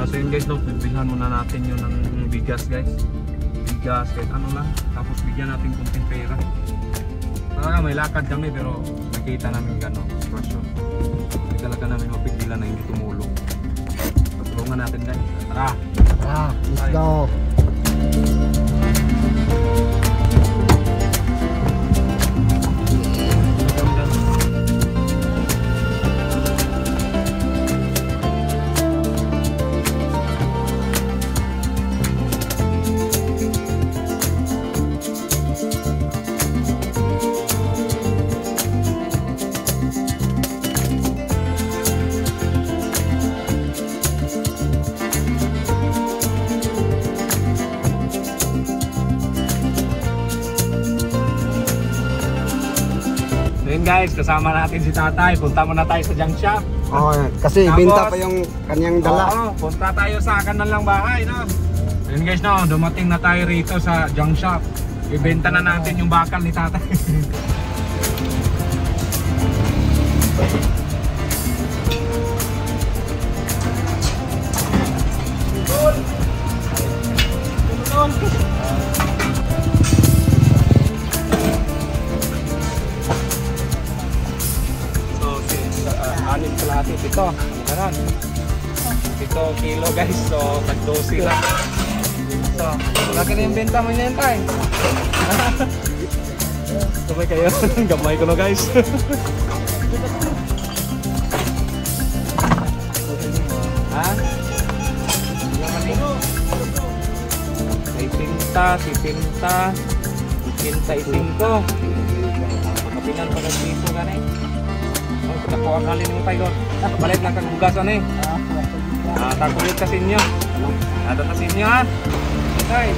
So yun guys, no, bilhan muna natin yun ng bigas guys. Bigas, kahit ano lang. Tapos bigyan natin kunting pera. Talaga may lakad kami pero nakita namin gano'n sitwasyon. Hindi talaga namin mapigilan na hindi tumulong. Tulungan natin guys. Tara! Tara, let's go! Guys, kasama natin si tatay. Punta muna tayo sa junk shop. Oh, kasi tapos, binta pa yung kanyang dala. Oo, punta tayo sa kanilang bahay, no? Yun guys, no, dumating na tayo rito sa junk shop. Ibenta na natin yung bakal ni tatay. Ito, karan. Ito kilo guys, so tag-12 lang. So, laki na yung benta mo niyan tay. Sabay kayo, gamay ko na guys. Ha? Si pinta, itingko. Pagkapinan pa ng piso ka na eh. Ako ang halin mo tayo. Balik lang kang bugasan eh. Takulit kasi nyo. Nado kasi nyo ha. Okay.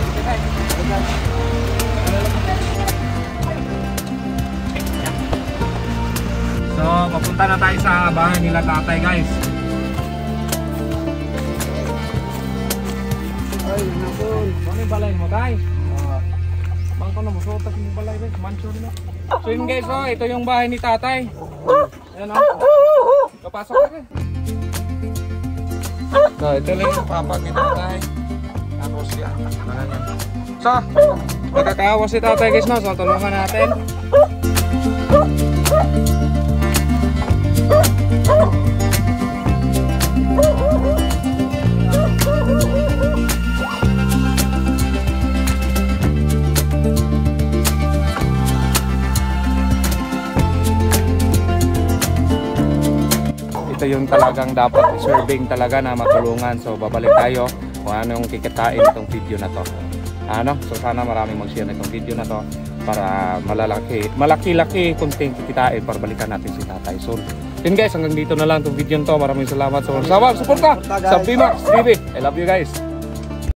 So, papunta na tayo sa bahay nila tatay guys. Ay, nakon. Ano yung balay mo tay? Bangko na mo. Sotas yung balay guys. Mansure na. So yun guys, oh, ito yung bahay ni tatay. Ayan o. Kapasok ka rin. So, ito lang yung papag ni tatay. Tapos yan. So, magkakawa si tatay guys, no? So, tulungan natin. Ito yung talagang dapat serving talaga na matulungan. So babalik tayo kung ano yung kikitain itong video na to. So sana maraming mag-share na itong video na to para malaki-laki kunting kikitain para balikan natin si tatay. So yun guys, hanggang dito na lang itong video na to. Maraming salamat sa suporta sa Pimax TV. I love you guys.